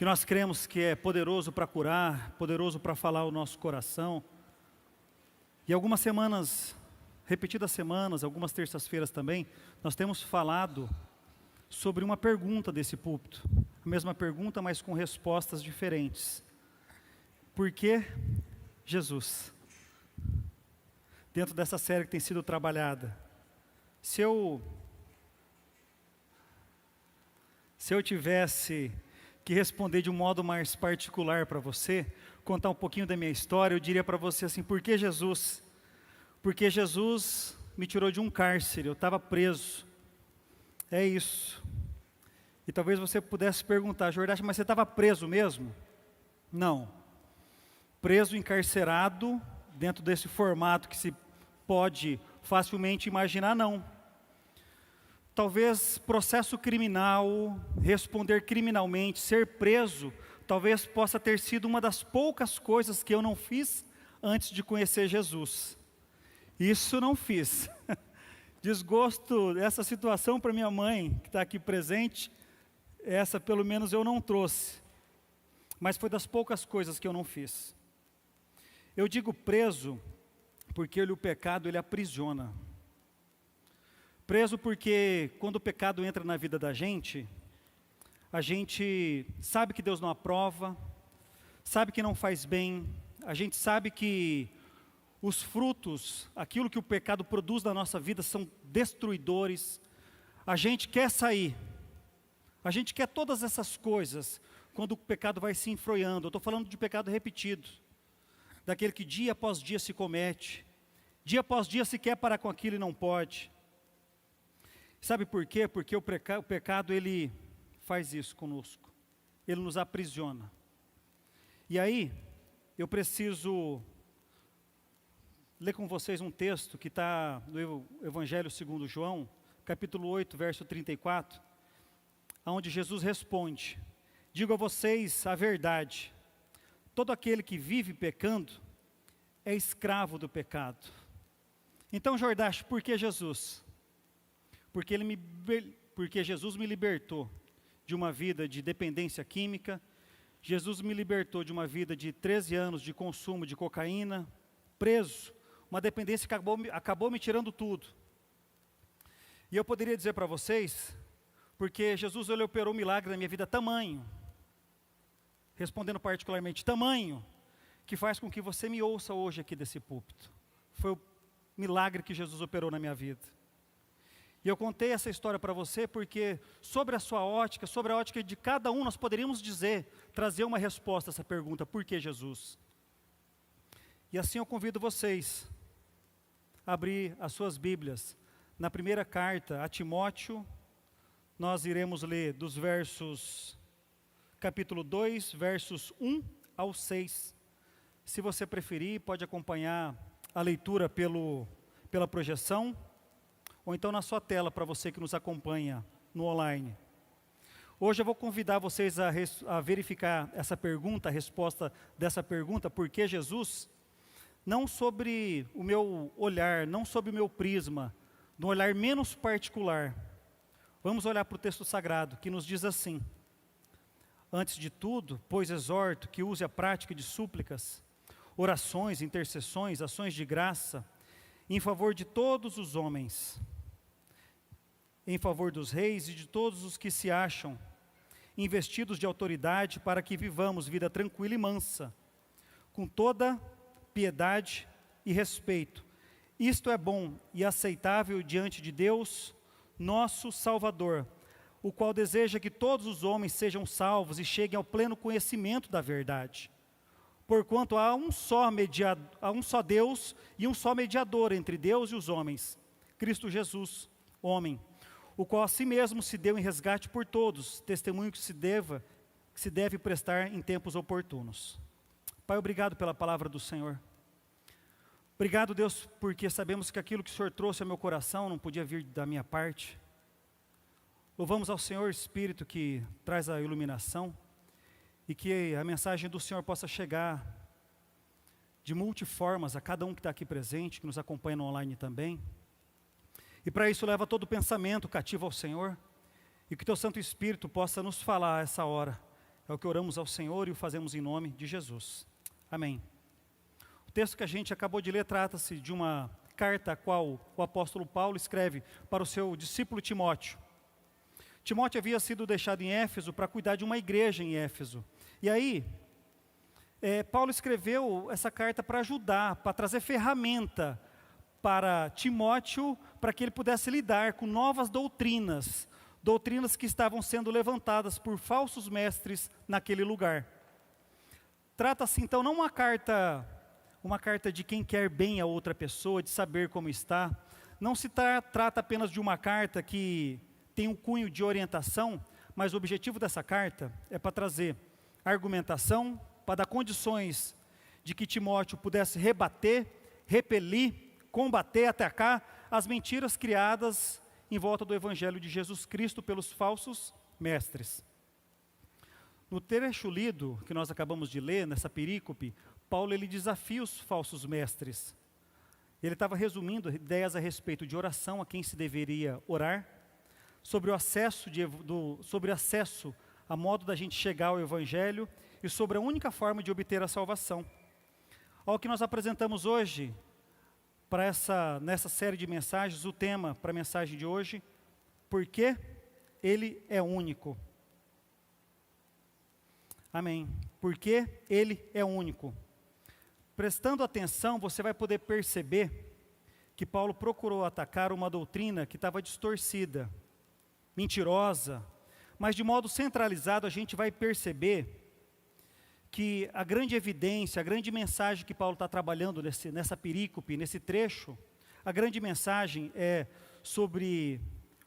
que nós cremos que é poderoso para curar, poderoso para falar o nosso coração. E algumas semanas, repetidas semanas, algumas terças-feiras também, nós temos falado sobre uma pergunta desse púlpito. A mesma pergunta, mas com respostas diferentes. Por que Jesus? Dentro dessa série que tem sido trabalhada. Se eu tivesse que responder de um modo mais particular para você, contar um pouquinho da minha história, eu diria para você assim: por que Jesus? Porque Jesus me tirou de um cárcere, eu estava preso. É isso. E talvez você pudesse perguntar: Jordache, mas você estava preso mesmo? Não. Preso, encarcerado, dentro desse formato que se pode facilmente imaginar, não. Talvez processo criminal, responder criminalmente, ser preso, talvez possa ter sido uma das poucas coisas que eu não fiz antes de conhecer Jesus. Isso não fiz. Desgosto dessa situação para minha mãe, que está aqui presente, essa pelo menos eu não trouxe. Mas foi das poucas coisas que eu não fiz. Eu digo preso, porque o pecado ele aprisiona. Preso porque quando o pecado entra na vida da gente, a gente sabe que Deus não aprova, sabe que não faz bem, a gente sabe que os frutos, aquilo que o pecado produz na nossa vida são destruidores. A gente quer sair, a gente quer todas essas coisas quando o pecado vai se enfroiando. Eu estou falando de pecado repetido, daquele que dia após dia se comete, dia após dia se quer parar com aquilo e não pode. Sabe por quê? Porque o pecado ele faz isso conosco, ele nos aprisiona. E aí, eu preciso ler com vocês um texto que está no Evangelho segundo João, capítulo 8, verso 34, onde Jesus responde: digo a vocês a verdade, todo aquele que vive pecando é escravo do pecado. Então, Jordache, por que Jesus? Porque Jesus me libertou de uma vida de dependência química, Jesus me libertou de uma vida de 13 anos de consumo de cocaína, preso, uma dependência que acabou me tirando tudo. E eu poderia dizer para vocês, porque Jesus ele operou um milagre na minha vida tamanho, respondendo particularmente, tamanho, que faz com que você me ouça hoje aqui desse púlpito. Foi o milagre que Jesus operou na minha vida. E eu contei essa história para você porque sobre a sua ótica, sobre a ótica de cada um, nós poderíamos trazer uma resposta a essa pergunta: por que Jesus? E assim eu convido vocês a abrir as suas Bíblias. Na primeira carta a Timóteo, nós iremos ler dos capítulo 2, versos 1 ao 6. Se você preferir, pode acompanhar a leitura pela projeção, ou então na sua tela, para você que nos acompanha no online. Hoje eu vou convidar vocês a verificar essa pergunta, a resposta dessa pergunta, por que Jesus? Não sobre o meu olhar, não sobre o meu prisma, de um olhar menos particular. Vamos olhar para o texto sagrado, que nos diz assim: antes de tudo, pois exorto que use a prática de súplicas, orações, intercessões, ações de graça, em favor de todos os homens, em favor dos reis e de todos os que se acham investidos de autoridade, para que vivamos vida tranquila e mansa, com toda piedade e respeito. Isto é bom e aceitável diante de Deus, nosso Salvador, o qual deseja que todos os homens sejam salvos e cheguem ao pleno conhecimento da verdade. Porquanto há um só Deus e um só mediador entre Deus e os homens, Cristo Jesus, homem, o qual a si mesmo se deu em resgate por todos, testemunho que se deve prestar em tempos oportunos. Pai, obrigado pela palavra do Senhor. Obrigado, Deus, porque sabemos que aquilo que o Senhor trouxe ao meu coração não podia vir da minha parte. Louvamos ao Senhor, Espírito, que traz a iluminação, e que a mensagem do Senhor possa chegar de multiformas a cada um que está aqui presente, que nos acompanha no online também. E para isso leva todo pensamento cativo ao Senhor, e que Teu Santo Espírito possa nos falar a essa hora. É o que oramos ao Senhor e o fazemos em nome de Jesus. Amém. O texto que a gente acabou de ler trata-se de uma carta a qual o apóstolo Paulo escreve para o seu discípulo Timóteo. Timóteo havia sido deixado em Éfeso para cuidar de uma igreja em Éfeso. E aí, Paulo escreveu essa carta para ajudar, para trazer ferramenta para Timóteo, para que ele pudesse lidar com novas doutrinas que estavam sendo levantadas por falsos mestres naquele lugar. Trata-se então não uma carta de quem quer bem a outra pessoa, de saber como está. Não se trata apenas de uma carta que tem um cunho de orientação, mas o objetivo dessa carta é para trazer argumentação, para dar condições de que Timóteo pudesse rebater, repelir, combater, atacar as mentiras criadas em volta do Evangelho de Jesus Cristo pelos falsos mestres. No trecho lido, que nós acabamos de ler, nessa perícope, Paulo ele desafia os falsos mestres. Ele estava resumindo ideias a respeito de oração, a quem se deveria orar, sobre o acesso, a modo da gente chegar ao Evangelho e sobre a única forma de obter a salvação. Ao que nós apresentamos hoje, nessa série de mensagens, o tema para a mensagem de hoje, porque Ele é único. Amém. Porque Ele é único. Prestando atenção, você vai poder perceber que Paulo procurou atacar uma doutrina que estava distorcida, mentirosa, mas de modo centralizado a gente vai perceber que a grande evidência, a grande mensagem que Paulo está trabalhando nessa perícope, nesse trecho, a grande mensagem é sobre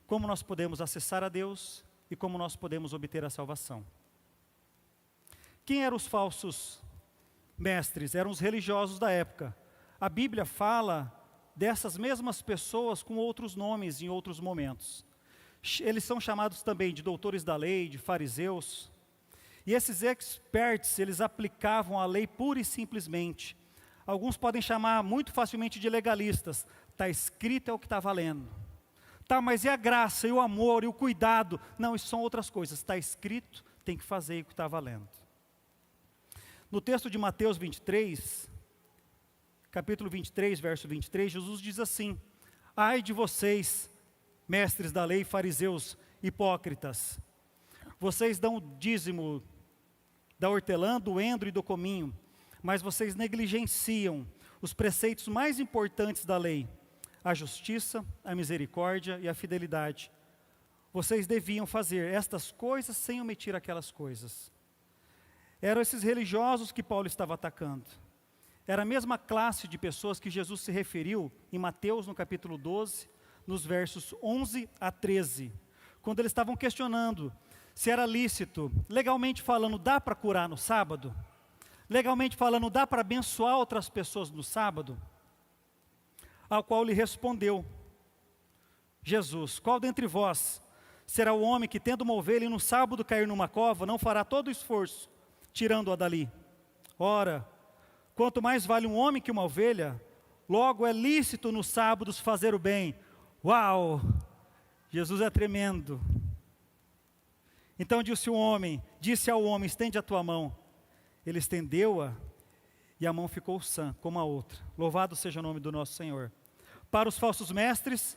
como nós podemos acessar a Deus e como nós podemos obter a salvação. Quem eram os falsos mestres? Eram os religiosos da época. A Bíblia fala dessas mesmas pessoas com outros nomes em outros momentos. Eles são chamados também de doutores da lei, de fariseus. E esses experts, eles aplicavam a lei pura e simplesmente. Alguns podem chamar muito facilmente de legalistas. Está escrito é o que está valendo. Tá, mas e a graça, e o amor, e o cuidado? Não, isso são outras coisas. Está escrito, tem que fazer o que está valendo. No texto de Mateus 23, capítulo 23, verso 23, Jesus diz assim: ai de vocês, mestres da lei, fariseus, hipócritas, vocês dão o dízimo da hortelã, do endro e do cominho, mas vocês negligenciam os preceitos mais importantes da lei, a justiça, a misericórdia e a fidelidade. Vocês deviam fazer estas coisas sem omitir aquelas coisas. Eram esses religiosos que Paulo estava atacando. Era a mesma classe de pessoas que Jesus se referiu em Mateus, no capítulo 12, nos versos 11 a 13, quando eles estavam questionando se era lícito, legalmente falando, dá para curar no sábado? Legalmente falando, dá para abençoar outras pessoas no sábado? Ao qual lhe respondeu Jesus: qual dentre vós será o homem que, tendo uma ovelha e no sábado cair numa cova, não fará todo o esforço, tirando-a dali? Ora, quanto mais vale um homem que uma ovelha, logo é lícito nos sábados fazer o bem. Uau! Jesus é tremendo. Então disse ao homem, estende a tua mão. Ele estendeu-a e a mão ficou sã, como a outra. Louvado seja o nome do nosso Senhor. Para os falsos mestres,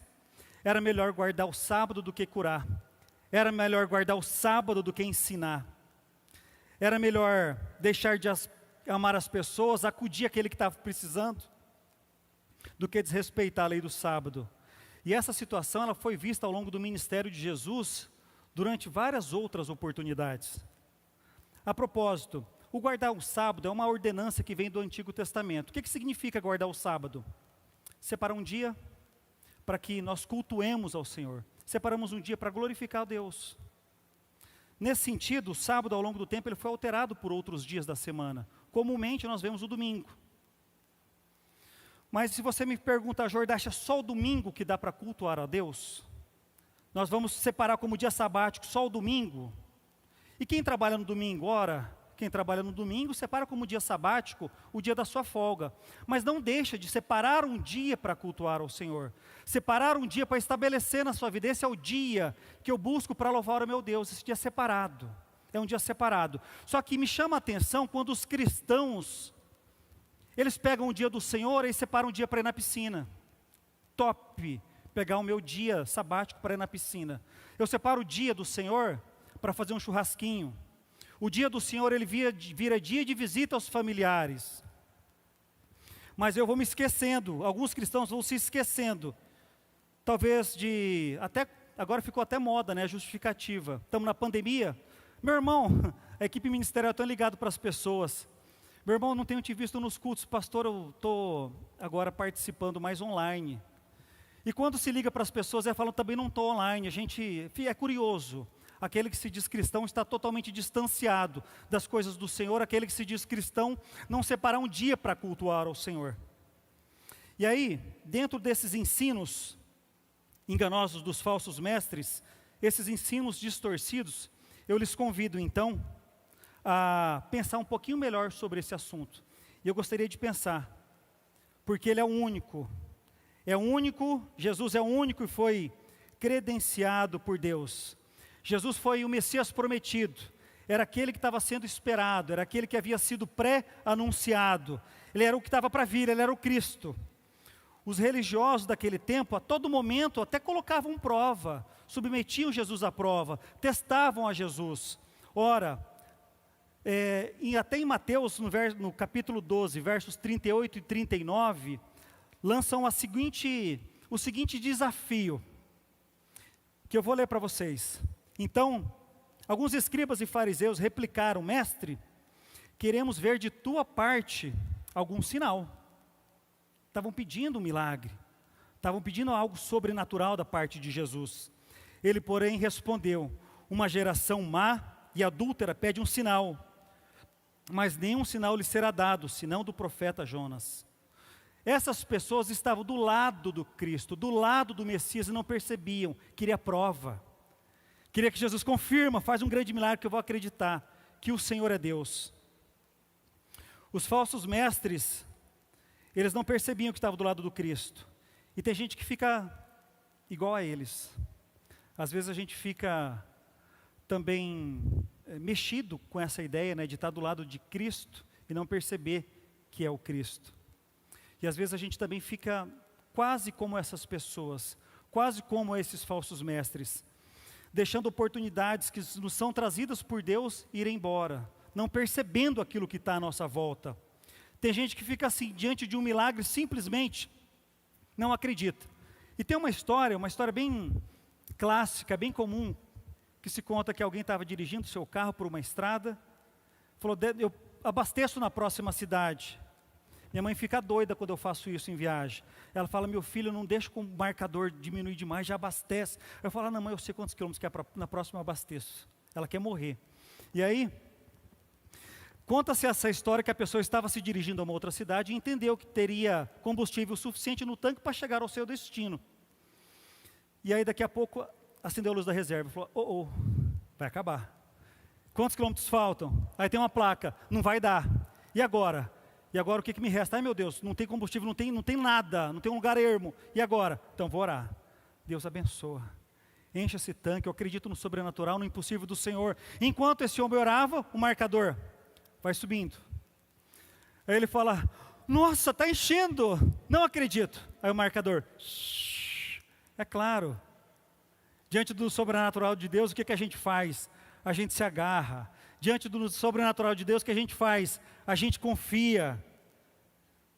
era melhor guardar o sábado do que curar. Era melhor guardar o sábado do que ensinar. Era melhor deixar de amar as pessoas, acudir aquele que estava precisando, do que desrespeitar a lei do sábado. E essa situação ela foi vista ao longo do ministério de Jesus, durante várias outras oportunidades. A propósito, o guardar o sábado é uma ordenança que vem do Antigo Testamento. O que significa guardar o sábado? Separar um dia para que nós cultuemos ao Senhor. Separamos um dia para glorificar a Deus. Nesse sentido, o sábado ao longo do tempo ele foi alterado por outros dias da semana. Comumente nós vemos o domingo. Mas se você me pergunta, Jordache, é só o domingo que dá para cultuar a Deus? Nós vamos separar como dia sabático só o domingo? E quem trabalha no domingo? Ora, quem trabalha no domingo separa como dia sabático o dia da sua folga. Mas não deixa de separar um dia para cultuar ao Senhor. Separar um dia para estabelecer na sua vida. Esse é o dia que eu busco para louvar o meu Deus, esse dia separado. é um dia separado. Só que me chama a atenção quando os cristãos, eles pegam o dia do Senhor e separam um dia para ir na piscina. Top, pegar o meu dia sabático para ir na piscina. Eu separo o dia do Senhor para fazer um churrasquinho. O dia do Senhor, ele vira dia de visita aos familiares. Mas eu vou me esquecendo, alguns cristãos vão se esquecendo, talvez agora ficou até moda, né, justificativa. Estamos na pandemia. Meu irmão, a equipe ministerial está ligado para as pessoas. Meu irmão, não tenho te visto nos cultos, pastor, eu estou agora participando mais online. E quando se liga para as pessoas, elas falam, também não estou online. A gente é curioso. Aquele que se diz cristão está totalmente distanciado das coisas do Senhor. Aquele que se diz cristão não separa um dia para cultuar ao Senhor. E aí, dentro desses ensinos enganosos dos falsos mestres, esses ensinos distorcidos, eu lhes convido então a pensar um pouquinho melhor sobre esse assunto. E eu gostaria de pensar, porque Ele é o único, Jesus é o único e foi credenciado por Deus. Jesus foi o Messias prometido, era aquele que estava sendo esperado, era aquele que havia sido pré-anunciado, ele era o que estava para vir, ele era o Cristo. Os religiosos daquele tempo, a todo momento, até colocavam prova, submetiam Jesus à prova, testavam a Jesus. Ora, até em Mateus, no capítulo 12, versos 38 e 39, lançam o seguinte desafio, que eu vou ler para vocês. Então, alguns escribas e fariseus replicaram, mestre, queremos ver de tua parte algum sinal. Estavam pedindo um milagre, estavam pedindo algo sobrenatural da parte de Jesus. Ele, porém, respondeu, uma geração má e adúltera pede um sinal, mas nenhum sinal lhe será dado, senão do profeta Jonas. Essas pessoas estavam do lado do Cristo, do lado do Messias e não percebiam, queria prova. Queria que Jesus confirma, faz um grande milagre que eu vou acreditar que o Senhor é Deus. Os falsos mestres, eles não percebiam que estavam do lado do Cristo. E tem gente que fica igual a eles. Às vezes a gente fica também mexido com essa ideia, né, de estar do lado de Cristo e não perceber que é o Cristo. E às vezes a gente também fica quase como essas pessoas, quase como esses falsos mestres, deixando oportunidades que nos são trazidas por Deus ir embora, não percebendo aquilo que está à nossa volta. Tem gente que fica assim, diante de um milagre, simplesmente não acredita. E tem uma história bem clássica, bem comum, que se conta que alguém estava dirigindo seu carro por uma estrada, falou, eu abasteço na próxima cidade. Minha mãe fica doida quando eu faço isso em viagem. Ela fala, meu filho, não deixa com o marcador diminuir demais, já abastece. Eu falo, não, mãe, eu sei quantos quilômetros que é, na próxima eu abasteço. Ela quer morrer. E aí, conta-se essa história que a pessoa estava se dirigindo a uma outra cidade e entendeu que teria combustível suficiente no tanque para chegar ao seu destino. E aí, daqui a pouco, acendeu a luz da reserva e falou, vai acabar. Quantos quilômetros faltam? Aí tem uma placa, não vai dar. E agora? E agora o que me resta? Ai meu Deus, não tem combustível, não tem nada, não tem um lugar ermo. E agora? Então vou orar. Deus abençoa. Enche esse tanque, eu acredito no sobrenatural, no impossível do Senhor. Enquanto esse homem orava, o marcador vai subindo. Aí ele fala, nossa, está enchendo, não acredito. Aí o marcador, é claro. Diante do sobrenatural de Deus, o que a gente faz? A gente se agarra. Diante do sobrenatural de Deus, o que a gente faz? A gente confia.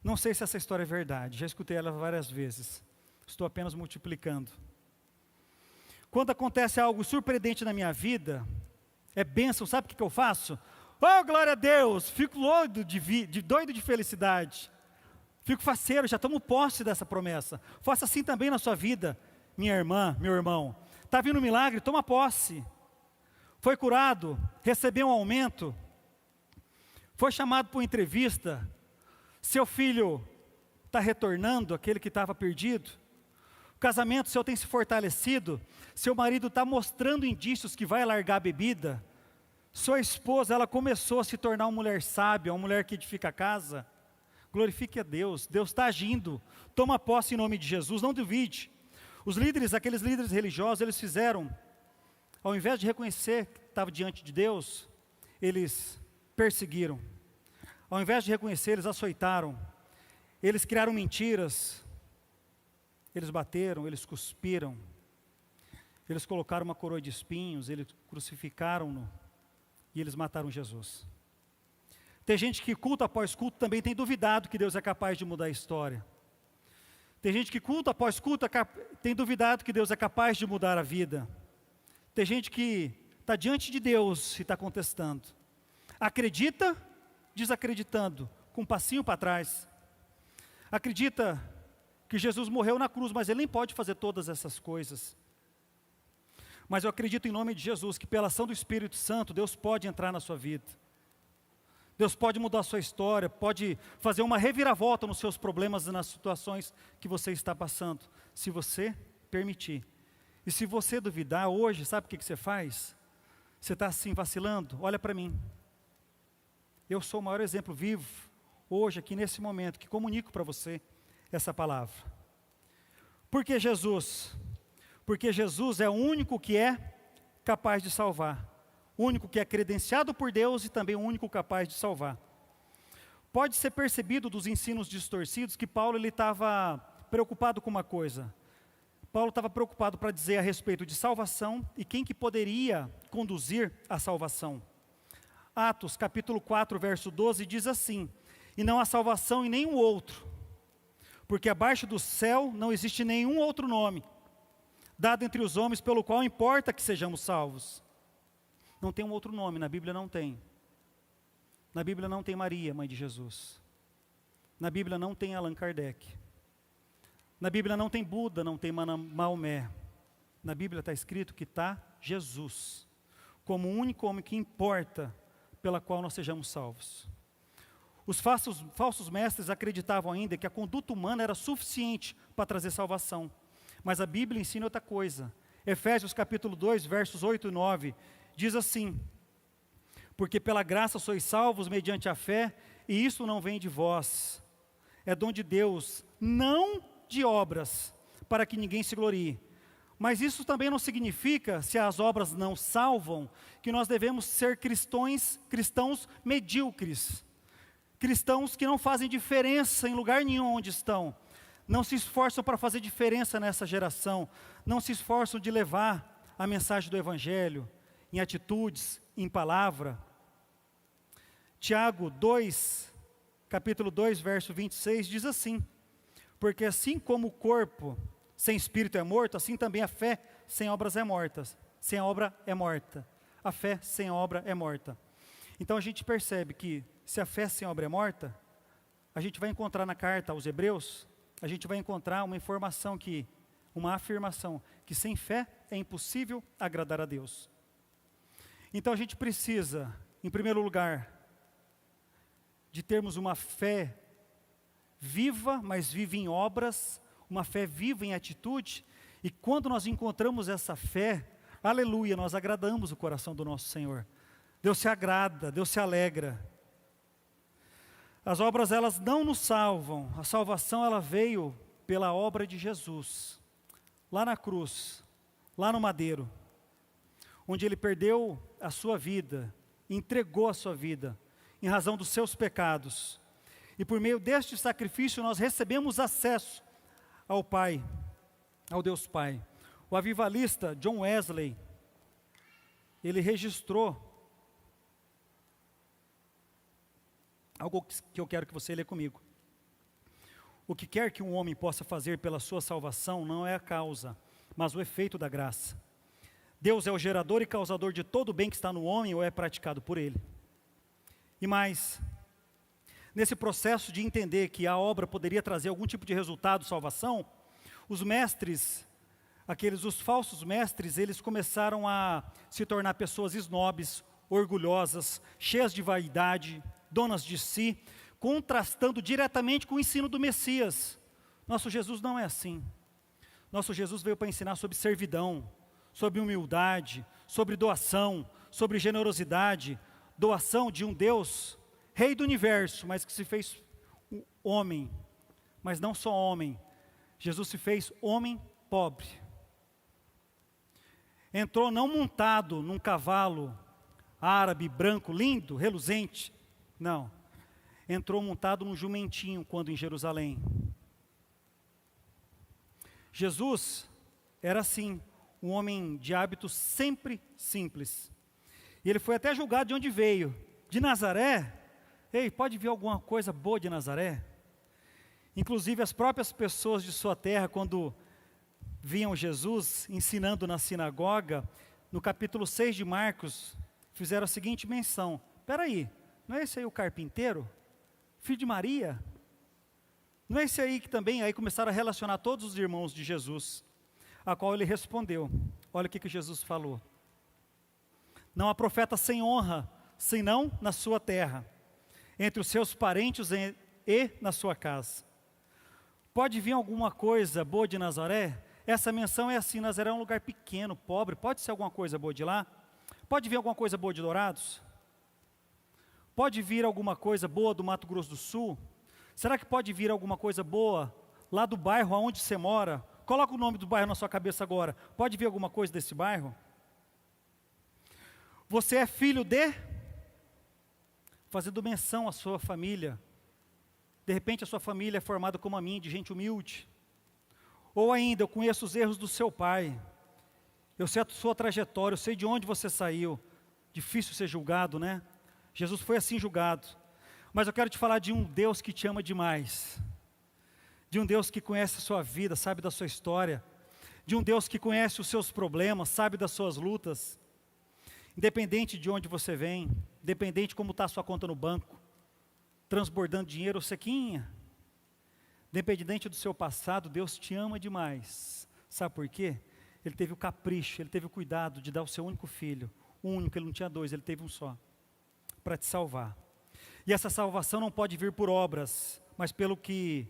Não sei se essa história é verdade, já escutei ela várias vezes. Estou apenas multiplicando. Quando acontece algo surpreendente na minha vida, é bênção, sabe o que eu faço? Oh, glória a Deus! Fico doido de felicidade. Fico faceiro, já tomo posse dessa promessa. Faça assim também na sua vida, minha irmã, meu irmão. Está vindo um milagre, toma posse. Foi curado, recebeu um aumento, foi chamado para uma entrevista, seu filho está retornando, aquele que estava perdido, o casamento seu tem se fortalecido, seu marido está mostrando indícios que vai largar a bebida, sua esposa, ela começou a se tornar uma mulher sábia, uma mulher que edifica a casa. Glorifique a Deus, Deus está agindo, toma posse em nome de Jesus, não duvide. Os líderes, aqueles líderes religiosos, eles fizeram, ao invés de reconhecer que estavam diante de Deus, eles perseguiram. Ao invés de reconhecer, eles açoitaram. Eles criaram mentiras. Eles bateram, eles cuspiram. Eles colocaram uma coroa de espinhos, eles crucificaram-no e eles mataram Jesus. Tem gente que culto após culto também tem duvidado que Deus é capaz de mudar a história. Tem gente que culto após culto tem duvidado que Deus é capaz de mudar a vida. Tem gente que está diante de Deus e está contestando. Acredita, desacreditando, com um passinho para trás. Acredita que Jesus morreu na cruz, mas Ele nem pode fazer todas essas coisas. Mas eu acredito em nome de Jesus, que pela ação do Espírito Santo, Deus pode entrar na sua vida. Deus pode mudar a sua história, pode fazer uma reviravolta nos seus problemas e nas situações que você está passando, se você permitir. E se você duvidar hoje, sabe o que você faz? Você está assim vacilando? Olha para mim. Eu sou o maior exemplo vivo, hoje, aqui nesse momento, que comunico para você essa palavra. Por que Jesus? Porque Jesus é o único que é capaz de salvar. O único que é credenciado por Deus e também o único capaz de salvar. Pode ser percebido dos ensinos distorcidos que Paulo estava preocupado com uma coisa. Paulo estava preocupado para dizer a respeito de salvação e quem que poderia conduzir a salvação. Atos capítulo 4, verso 12 diz assim: e não há salvação em nenhum outro, porque abaixo do céu não existe nenhum outro nome, dado entre os homens pelo qual importa que sejamos salvos. Não tem um outro nome, na Bíblia não tem. Na Bíblia não tem Maria, mãe de Jesus. Na Bíblia não tem Allan Kardec. Na Bíblia não tem Buda, não tem Maomé. Na Bíblia está escrito que está Jesus, como o único homem que importa pela qual nós sejamos salvos. Os falsos mestres acreditavam ainda que a conduta humana era suficiente para trazer salvação. Mas a Bíblia ensina outra coisa. Efésios capítulo 2, versos 8 e 9, diz assim: porque pela graça sois salvos mediante a fé, e isso não vem de vós, é dom de Deus, não de obras, para que ninguém se glorie. Mas isso também não significa, se as obras não salvam, que nós devemos ser cristãos medíocres, cristãos que não fazem diferença em lugar nenhum onde estão, não se esforçam para fazer diferença nessa geração, não se esforçam de levar a mensagem do Evangelho, em atitudes, em palavra. Tiago 2, capítulo 2, verso 26, diz assim: porque assim como o corpo sem espírito é morto, assim também a fé sem obras é morta. Sem obra é morta. A fé sem obra é morta. Então a gente percebe que se a fé sem obra é morta, a gente vai encontrar na carta aos Hebreus, a gente vai encontrar uma afirmação, que sem fé é impossível agradar a Deus. Então a gente precisa, em primeiro lugar, de termos uma fé viva, mas viva em obras, uma fé viva em atitude, e quando nós encontramos essa fé, aleluia, nós agradamos o coração do nosso Senhor. Deus se agrada, Deus se alegra. As obras, elas não nos salvam, a salvação ela veio pela obra de Jesus, lá na cruz, lá no madeiro, onde Ele perdeu a sua vida, entregou a sua vida, em razão dos seus pecados. E por meio deste sacrifício nós recebemos acesso ao Pai, ao Deus Pai. O avivalista John Wesley, ele registrou algo que eu quero que você lê comigo. O que quer que um homem possa fazer pela sua salvação não é a causa, mas o efeito da graça. Deus é o gerador e causador de todo o bem que está no homem ou é praticado por ele. E mais, nesse processo de entender que a obra poderia trazer algum tipo de resultado, salvação, os mestres, os falsos mestres, eles começaram a se tornar pessoas esnobes, orgulhosas, cheias de vaidade, donas de si, contrastando diretamente com o ensino do Messias. Nosso Jesus não é assim. Nosso Jesus veio para ensinar sobre servidão, sobre humildade, sobre doação, sobre generosidade, doação de um Deus, Rei do universo, mas que se fez um homem, mas não só homem, Jesus se fez homem pobre. Entrou não montado num cavalo árabe, branco, lindo, reluzente. Não. Entrou montado num jumentinho quando em Jerusalém. Jesus era assim, um homem de hábitos sempre simples. E ele foi até julgado de onde veio. De Nazaré? Ei, pode vir alguma coisa boa de Nazaré? Inclusive as próprias pessoas de sua terra, quando viam Jesus ensinando na sinagoga, no capítulo 6 de Marcos, fizeram a seguinte menção: espera aí, não é esse aí o carpinteiro? Filho de Maria? Não é esse aí que também, aí começaram a relacionar todos os irmãos de Jesus, a qual ele respondeu, olha o que Jesus falou: não há profeta sem honra, senão na sua terra, entre os seus parentes e na sua casa. Pode vir alguma coisa boa de Nazaré? Essa menção é assim: Nazaré é um lugar pequeno, pobre, pode ser alguma coisa boa de lá? Pode vir alguma coisa boa de Dourados? Pode vir alguma coisa boa do Mato Grosso do Sul? Será que pode vir alguma coisa boa lá do bairro onde você mora? Coloca o nome do bairro na sua cabeça agora. Pode vir alguma coisa desse bairro? Você é filho de? Fazendo menção à sua família. De repente a sua família é formada como a minha, de gente humilde. Ou ainda, eu conheço os erros do seu pai. Eu sei a sua trajetória, eu sei de onde você saiu. Difícil ser julgado, né? Jesus foi assim julgado. Mas eu quero te falar de um Deus que te ama demais. De um Deus que conhece a sua vida, sabe da sua história. De um Deus que conhece os seus problemas, sabe das suas lutas. Independente de onde você vem, independente de como está a sua conta no banco, transbordando dinheiro ou sequinha, independente do seu passado, Deus te ama demais. Sabe por quê? Ele teve o capricho, Ele teve o cuidado de dar o seu único filho, o único, Ele não tinha dois, Ele teve um só, para te salvar. E essa salvação não pode vir por obras, mas pelo que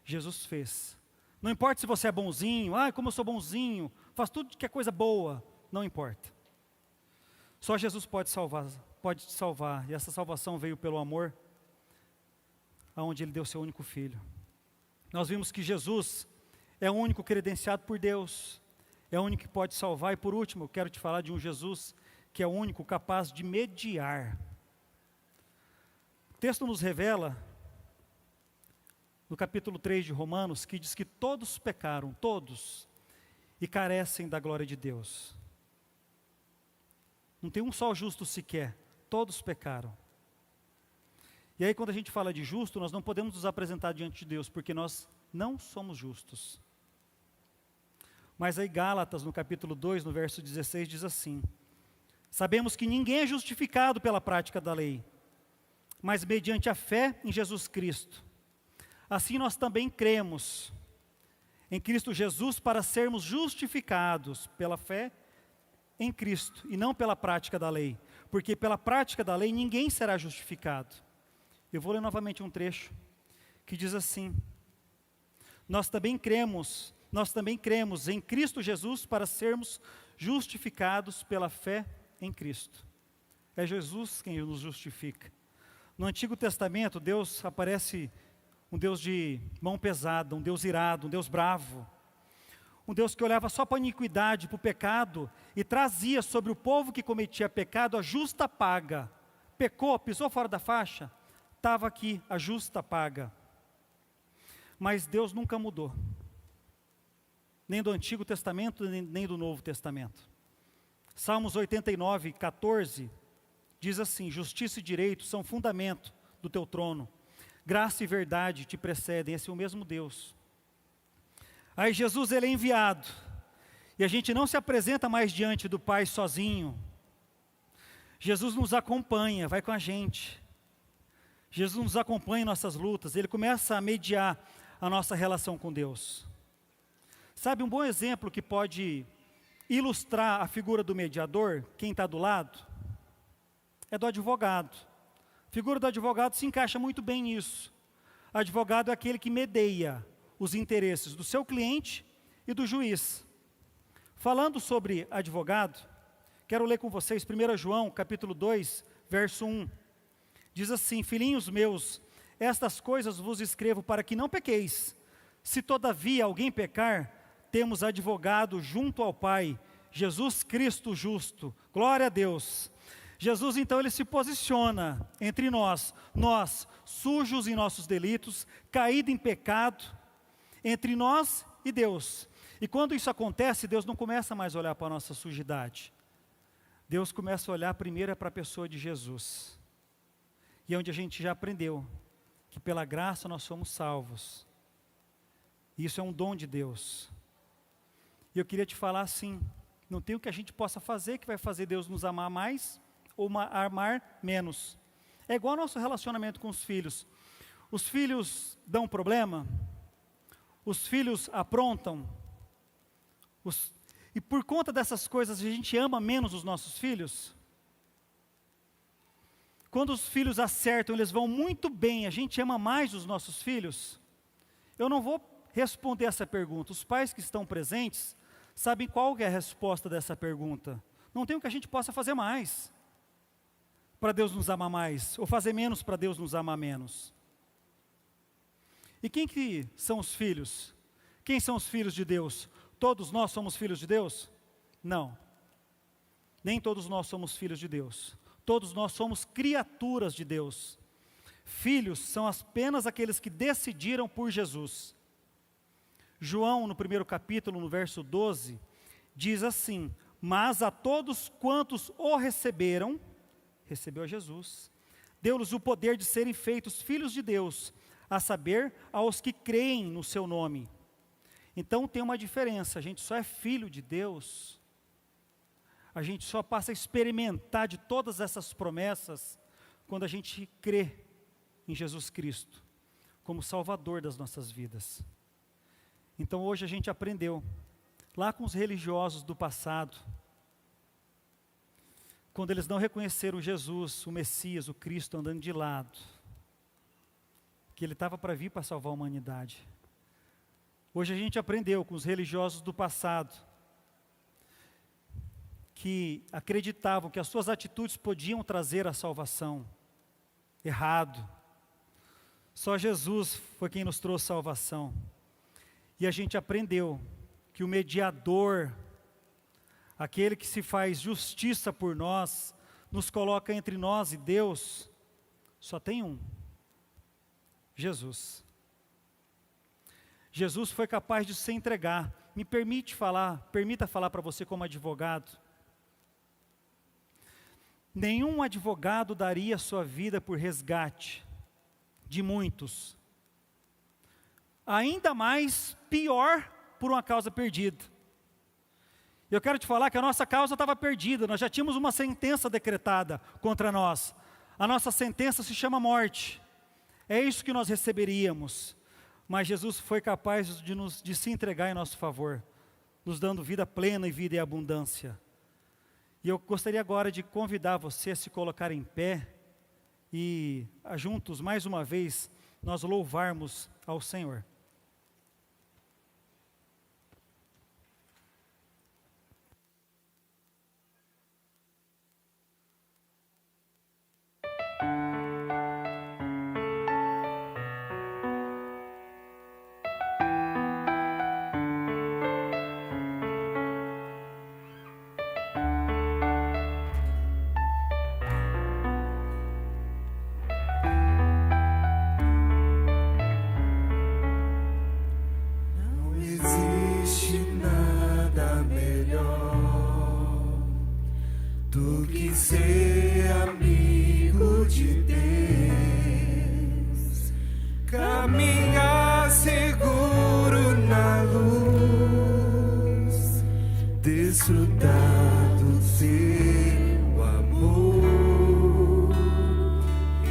Jesus fez. Não importa se você é bonzinho, como eu sou bonzinho, faço tudo que é coisa boa, não importa. Só Jesus pode te salvar, e essa salvação veio pelo amor, aonde Ele deu seu único filho. Nós vimos que Jesus é o único credenciado por Deus, é o único que pode salvar. E por último, eu quero te falar de um Jesus que é o único capaz de mediar. O texto nos revela, no capítulo 3 de Romanos, que diz que todos pecaram, todos, e carecem da glória de Deus. Não tem um só justo sequer, todos pecaram. E aí quando a gente fala de justo, nós não podemos nos apresentar diante de Deus, porque nós não somos justos. Mas aí Gálatas, no capítulo 2, no verso 16, diz assim: sabemos que ninguém é justificado pela prática da lei, mas mediante a fé em Jesus Cristo. Assim nós também cremos em Cristo Jesus para sermos justificados pela fé em Cristo, e não pela prática da lei, porque pela prática da lei ninguém será justificado. Eu vou ler novamente um trecho que diz assim: nós também cremos em Cristo Jesus para sermos justificados pela fé em Cristo. É Jesus quem nos justifica. No Antigo Testamento, Deus aparece um Deus de mão pesada, um Deus irado, um Deus bravo. Um Deus que olhava só para a iniquidade, para o pecado, e trazia sobre o povo que cometia pecado a justa paga. Pecou, pisou fora da faixa, estava aqui a justa paga. Mas Deus nunca mudou, nem do Antigo Testamento, nem do Novo Testamento. Salmos 89, 14, diz assim: justiça e direito são fundamento do teu trono, graça e verdade te precedem. Esse é o mesmo Deus. Aí Jesus, Ele é enviado, e a gente não se apresenta mais diante do Pai sozinho. Jesus nos acompanha, vai com a gente. Jesus nos acompanha em nossas lutas, Ele começa a mediar a nossa relação com Deus. Sabe, um bom exemplo que pode ilustrar a figura do mediador, quem está do lado, é do advogado. A figura do advogado se encaixa muito bem nisso. O advogado é aquele que medeia os interesses do seu cliente e do juiz. Falando sobre advogado, quero ler com vocês 1 João, capítulo 2, verso 1. Diz assim: filhinhos meus, estas coisas vos escrevo para que não pequeis. Se todavia alguém pecar, temos advogado junto ao Pai, Jesus Cristo justo. Glória a Deus. Jesus, então, ele se posiciona entre nós sujos em nossos delitos, caídos em pecado, entre nós e Deus. E quando isso acontece, Deus não começa mais a olhar para a nossa sujidade. Deus começa a olhar primeiro para a pessoa de Jesus. E é onde a gente já aprendeu que pela graça nós somos salvos. Isso é um dom de Deus. E eu queria te falar assim, não tem o que a gente possa fazer que vai fazer Deus nos amar mais ou amar menos. É igual ao nosso relacionamento com os filhos. Os filhos dão problema, os filhos aprontam, e por conta dessas coisas a gente ama menos os nossos filhos. Quando os filhos acertam, eles vão muito bem, a gente ama mais os nossos filhos? Eu não vou responder essa pergunta. Os pais que estão presentes sabem qual é a resposta dessa pergunta. Não tem o que a gente possa fazer mais para Deus nos amar mais, ou fazer menos para Deus nos amar menos. E quem que são os filhos? Quem são os filhos de Deus? Todos nós somos filhos de Deus? Não. Nem todos nós somos filhos de Deus. Todos nós somos criaturas de Deus. Filhos são apenas aqueles que decidiram por Jesus. João, no primeiro capítulo, no verso 12, diz assim: mas a todos quantos o receberam, recebeu a Jesus, deu-lhes o poder de serem feitos filhos de Deus, a saber, aos que creem no seu nome. Então tem uma diferença, a gente só é filho de Deus, a gente só passa a experimentar de todas essas promessas quando a gente crê em Jesus Cristo como Salvador das nossas vidas. Então hoje a gente aprendeu, lá com os religiosos do passado, quando eles não reconheceram Jesus, o Messias, o Cristo andando de lado, que ele estava para vir para salvar a humanidade. Hoje a gente aprendeu com os religiosos do passado, que acreditavam que as suas atitudes podiam trazer a salvação. Errado. Só Jesus foi quem nos trouxe salvação. E a gente aprendeu que o mediador, aquele que se faz justiça por nós, nos coloca entre nós e Deus, só tem um: Jesus. Jesus foi capaz de se entregar. Permita falar para você como advogado. Nenhum advogado daria sua vida por resgate de muitos. Ainda mais, pior, por uma causa perdida. Eu quero te falar que a nossa causa estava perdida, nós já tínhamos uma sentença decretada contra nós. A nossa sentença se chama morte. É isso que nós receberíamos. Mas Jesus foi capaz de se entregar em nosso favor, nos dando vida plena e vida em abundância. E eu gostaria agora de convidar você a se colocar em pé e juntos, mais uma vez, nós louvarmos ao Senhor. Ser amigo de Deus, caminhar seguro na luz, desfrutar do seu amor,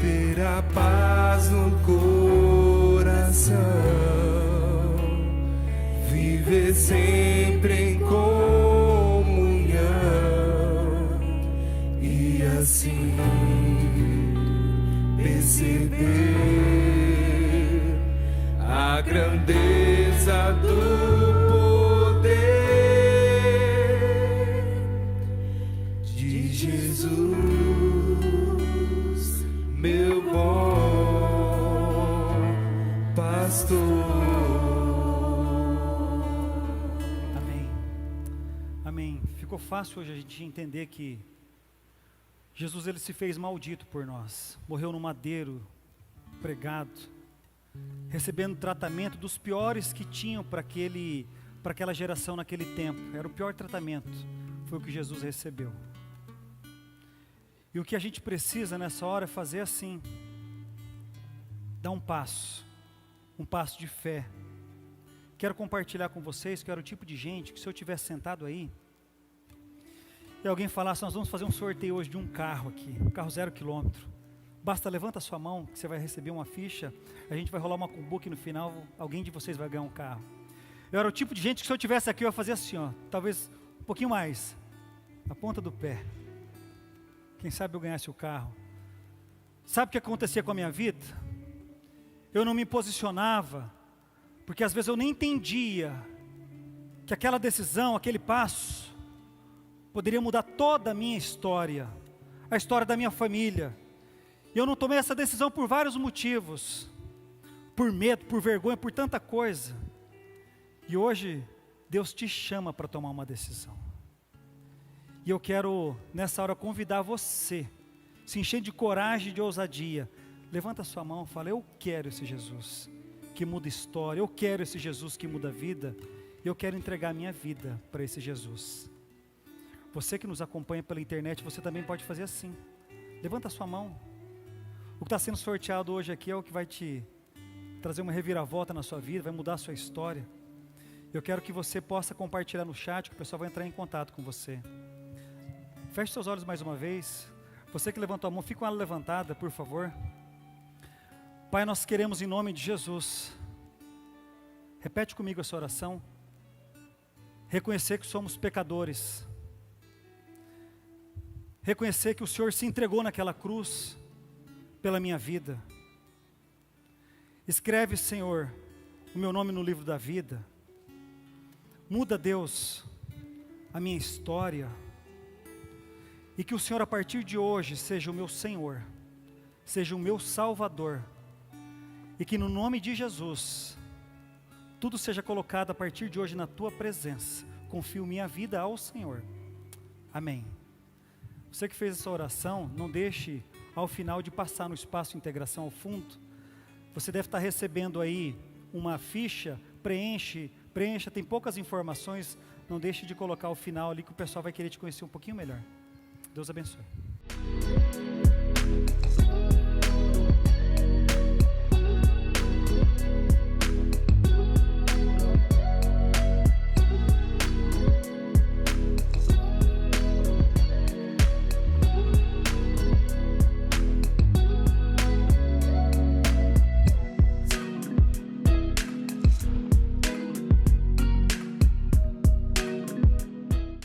ter a paz no coração, viver sempre em assim perceber a grandeza do poder de Jesus, meu bom pastor. Amém. Amém. Ficou fácil hoje a gente entender que Jesus, ele se fez maldito por nós, morreu no madeiro, pregado, recebendo tratamento dos piores que tinham para aquela geração naquele tempo. Era o pior tratamento, foi o que Jesus recebeu. E o que a gente precisa nessa hora é fazer assim, dar um passo de fé. Quero compartilhar com vocês que eu era o tipo de gente que, se eu tivesse sentado aí e alguém falasse, nós vamos fazer um sorteio hoje de um carro aqui, um carro 0 quilômetro, basta levanta a sua mão que você vai receber uma ficha, a gente vai rolar uma cumbuca e no final alguém de vocês vai ganhar um carro. Eu era o tipo de gente que, se eu tivesse aqui, eu ia fazer assim, ó, talvez um pouquinho mais, a ponta do pé. Quem sabe eu ganhasse o carro. Sabe o que acontecia com a minha vida? Eu não me posicionava, porque às vezes eu nem entendia que aquela decisão, aquele passo, poderia mudar toda a minha história, a história da minha família. E eu não tomei essa decisão por vários motivos, por medo, por vergonha, por tanta coisa. E hoje, Deus te chama para tomar uma decisão. E eu quero, nessa hora, convidar você, se encher de coragem e de ousadia. Levanta a sua mão e fala, eu quero esse Jesus que muda história, eu quero esse Jesus que muda vida, e eu quero entregar a minha vida para esse Jesus. Você que nos acompanha pela internet, você também pode fazer assim. Levanta a sua mão. O que está sendo sorteado hoje aqui é o que vai te trazer uma reviravolta na sua vida, vai mudar a sua história. Eu quero que você possa compartilhar no chat, que o pessoal vai entrar em contato com você. Feche seus olhos mais uma vez. Você que levantou a mão, fique com ela levantada, por favor. Pai, nós queremos em nome de Jesus, repete comigo essa oração, reconhecer que somos pecadores, reconhecer que o Senhor se entregou naquela cruz, pela minha vida. Escreve, Senhor, o meu nome no livro da vida, muda, Deus, a minha história, e que o Senhor a partir de hoje seja o meu Senhor, seja o meu Salvador, e que no nome de Jesus, tudo seja colocado a partir de hoje na Tua presença. Confio minha vida ao Senhor. Amém. Você que fez essa oração, não deixe ao final de passar no espaço de integração ao fundo. Você deve estar recebendo aí uma ficha, preencha, tem poucas informações, não deixe de colocar ao final ali que o pessoal vai querer te conhecer um pouquinho melhor. Deus abençoe.